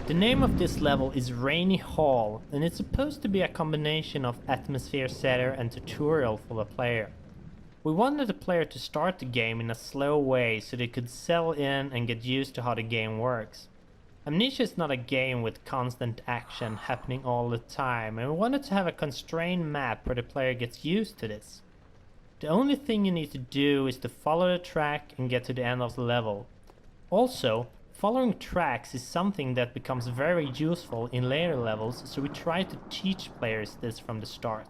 The name of this level is Rainy Hall, and it's supposed to be a combination of atmosphere setter and tutorial for the player. We wanted the player to start the game in a slow way so they could settle in and get used to how the game works. Amnesia is not a game with constant action happening all the time, and we wanted to have a constrained map where the player gets used to this. The only thing you need to do is to follow the track and get to the end of the level. Also, following tracks is something that becomes very useful in later levels, so we try to teach players this from the start.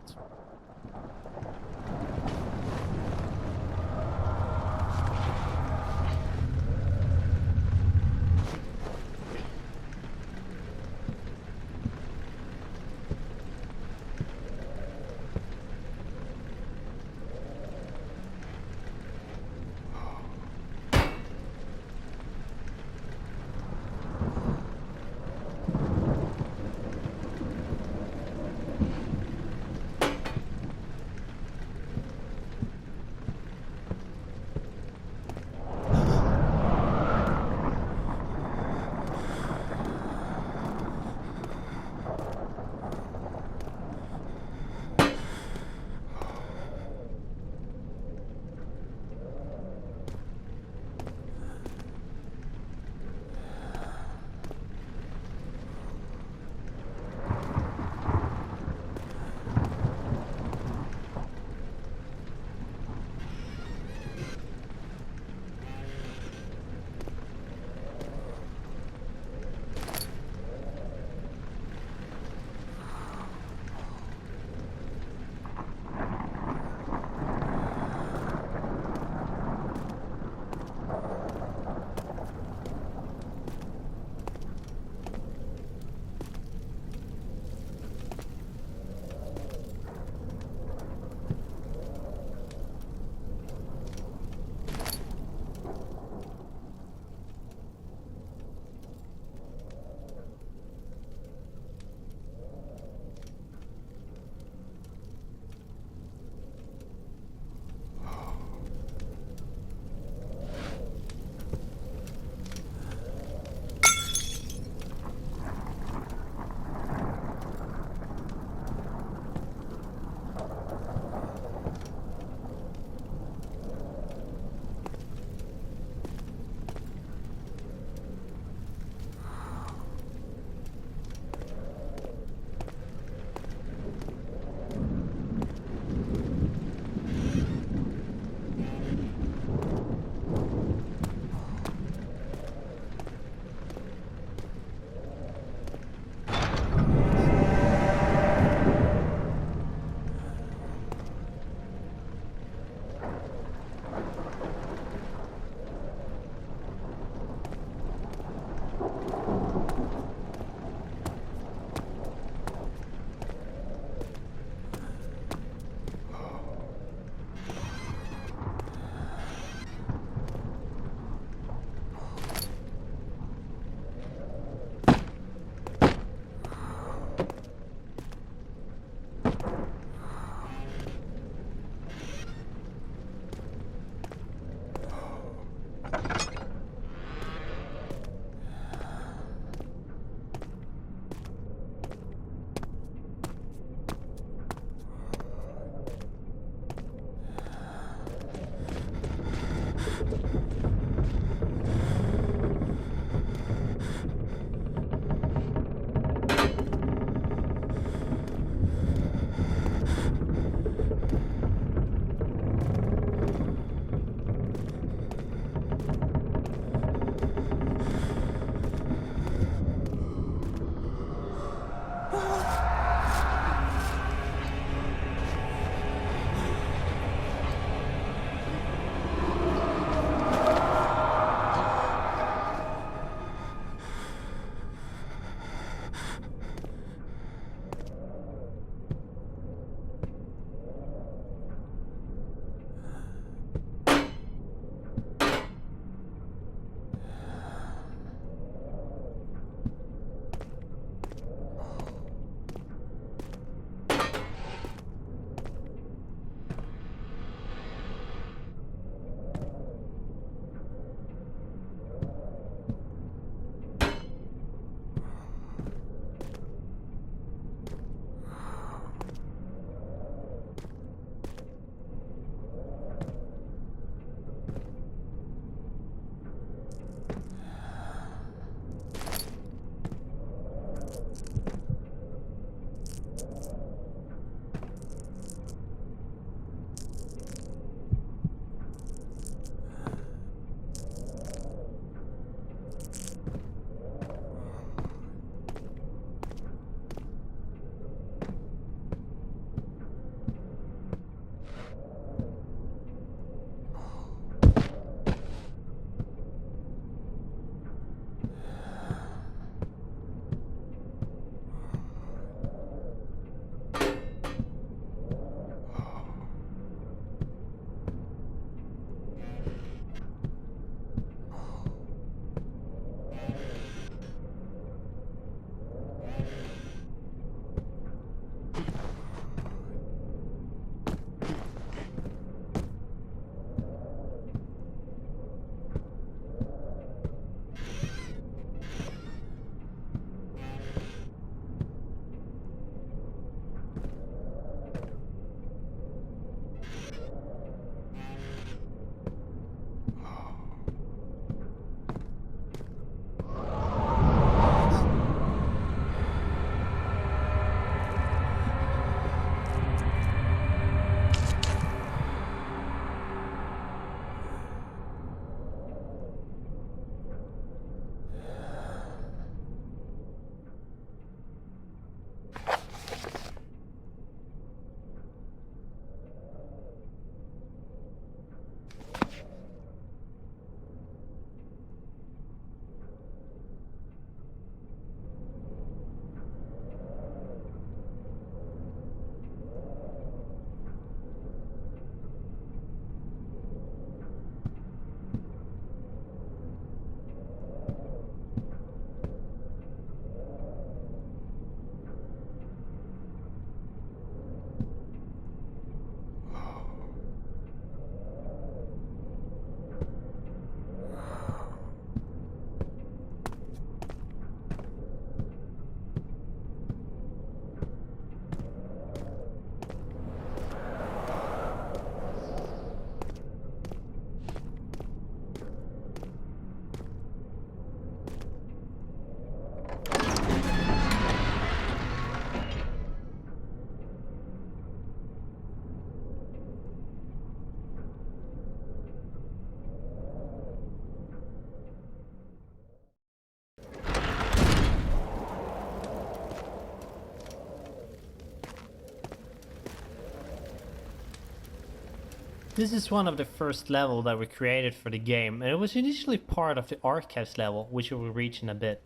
This is one of the first level that we created for the game, and it was initially part of the archives level, which we will reach in a bit.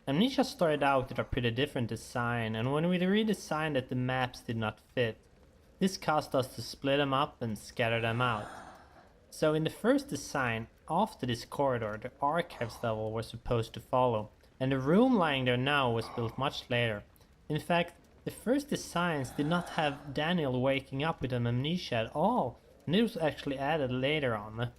Amnesia started out with a pretty different design, and when we redesigned it the maps did not fit. This caused us to split them up and scatter them out. So in the first design, after this corridor, the archives level was supposed to follow, and the room lying there now was built much later. In fact, the first designs did not have Daniel waking up with an amnesia at all, and it was actually added later on.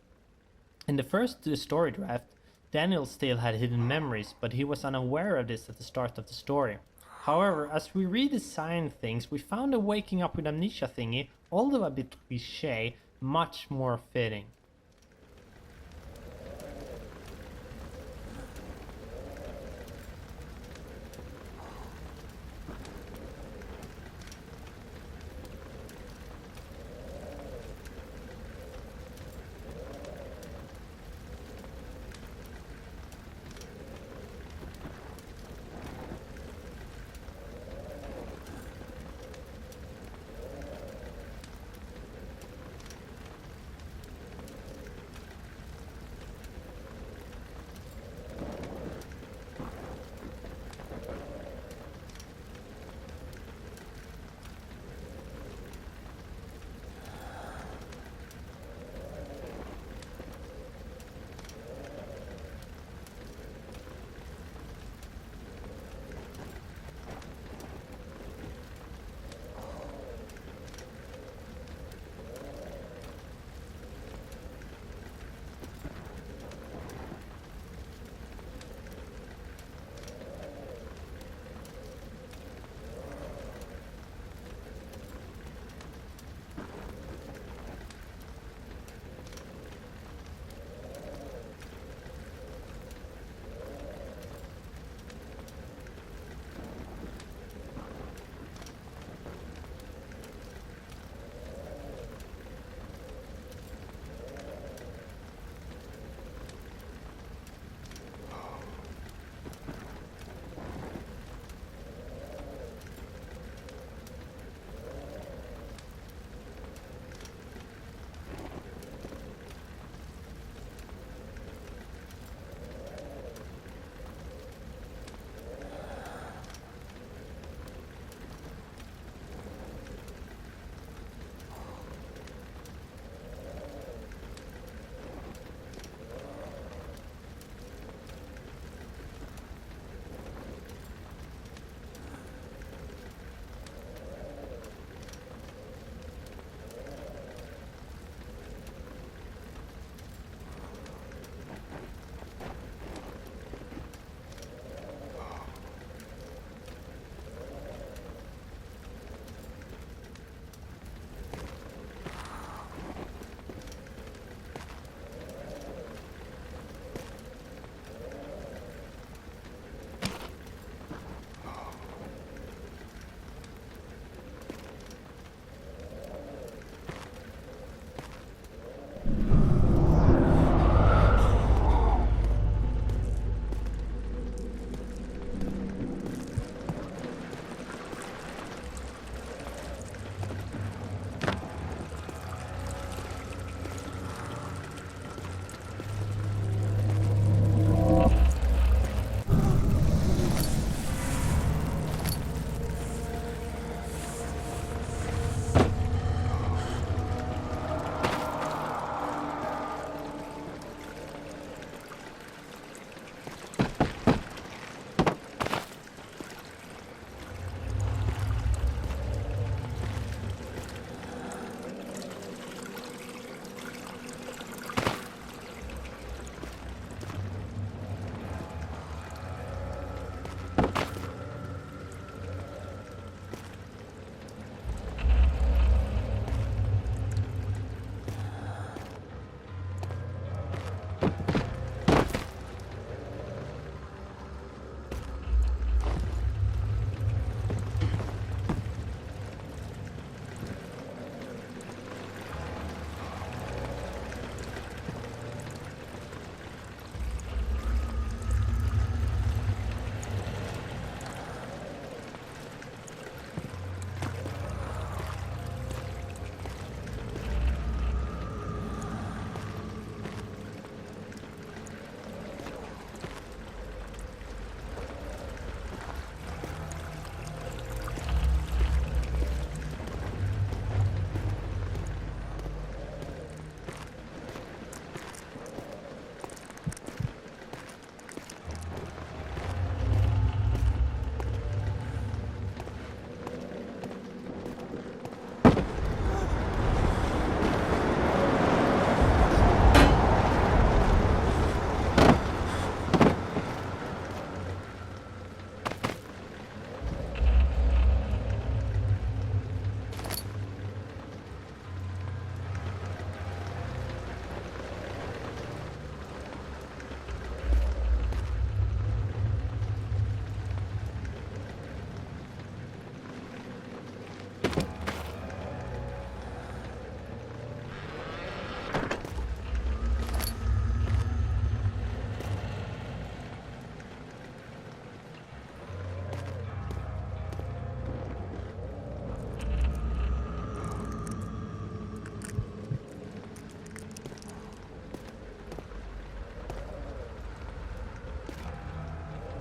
In the first story draft, Daniel still had hidden memories, but he was unaware of this at the start of the story. However, as we redesigned things, we found the waking up with amnesia thingy, although a bit cliché, much more fitting.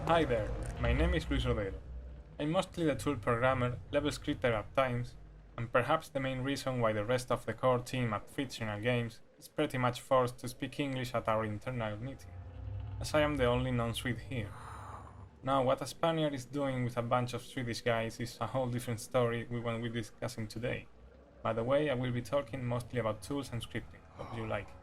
Hi there, my name is Luis Rodero. I'm mostly the tool programmer, level scripter at times, and perhaps the main reason why the rest of the core team at Fictional Games is pretty much forced to speak English at our internal meeting, as I am the only non-Swede here. Now, what a Spaniard is doing with a bunch of Swedish guys is a whole different story we won't be discussing today. By the way, I will be talking mostly about tools and scripting. Hope you like it.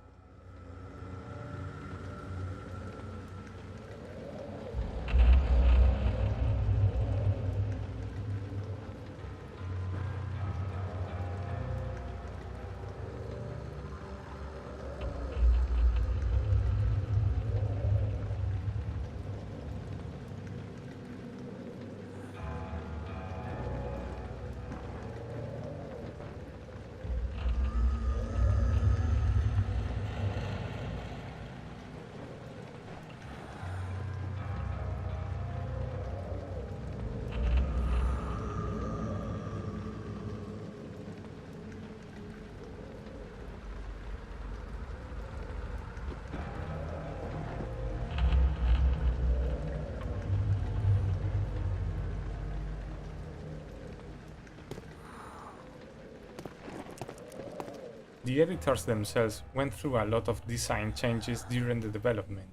The editors themselves went through a lot of design changes during the development.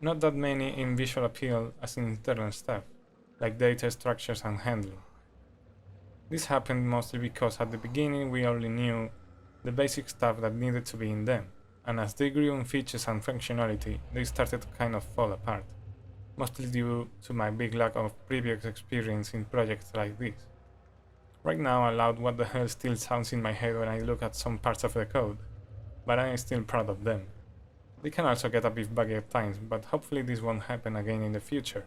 Not that many in visual appeal as in internal stuff, like data structures and handling. This happened mostly because at the beginning we only knew the basic stuff that needed to be in them, and as they grew in features and functionality, they started to kind of fall apart, mostly due to my big lack of previous experience in projects like this. Right now, aloud, what the hell still sounds in my head when I look at some parts of the code, but I am still proud of them. They can also get a bit buggy at times, but hopefully this won't happen again in the future,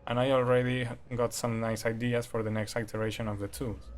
and I already got some nice ideas for the next iteration of the tools.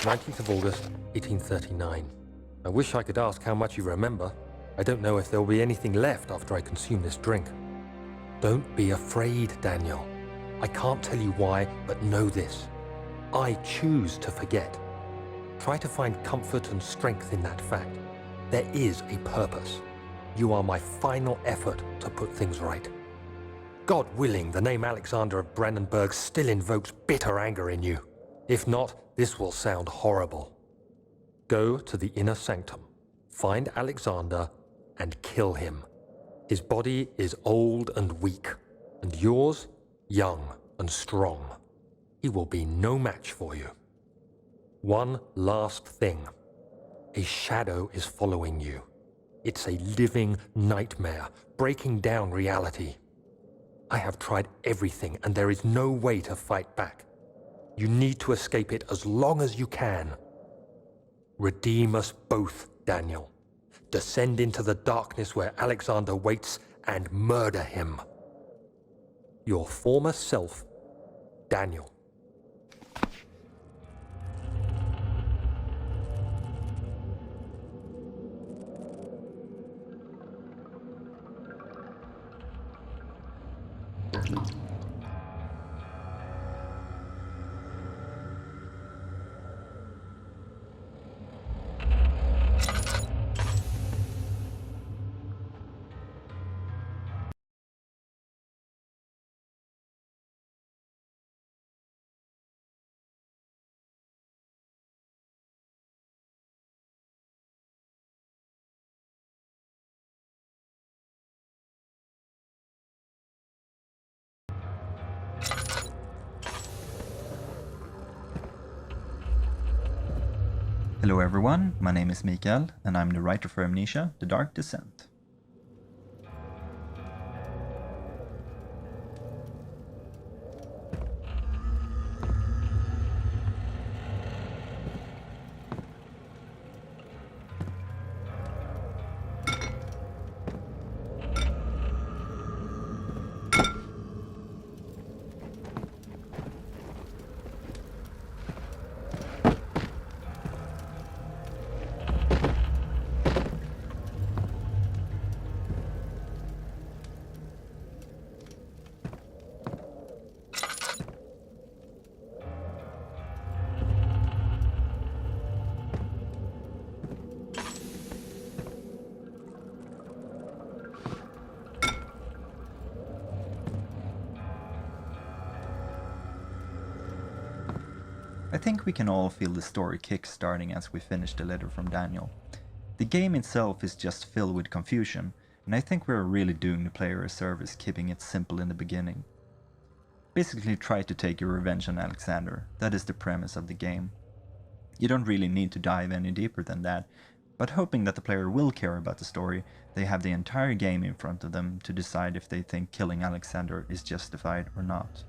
19th of August, 1839. I wish I could ask how much you remember. I don't know if there will be anything left after I consume this drink. Don't be afraid, Daniel. I can't tell you why, but know this. I choose to forget. Try to find comfort and strength in that fact. There is a purpose. You are my final effort to put things right. God willing, the name Alexander of Brandenburg still invokes bitter anger in you. If not, this will sound horrible. Go to the inner sanctum, find Alexander, and kill him. His body is old and weak, and yours, young and strong. He will be no match for you. One last thing. A shadow is following you. It's a living nightmare, breaking down reality. I have tried everything, and there is no way to fight back. You need to escape it as long as you can. Redeem us both, Daniel. Descend into the darkness where Alexander waits and murder him. Your former self, Daniel. Hello everyone, my name is Mikael and I'm the writer for Amnesia, The Dark Descent. I think we can all feel the story kick-starting as we finish the letter from Daniel. The game itself is just filled with confusion, and I think we're really doing the player a service keeping it simple in the beginning. Basically try to take your revenge on Alexander, that is the premise of the game. You don't really need to dive any deeper than that, but hoping that the player will care about the story, they have the entire game in front of them to decide if they think killing Alexander is justified or not.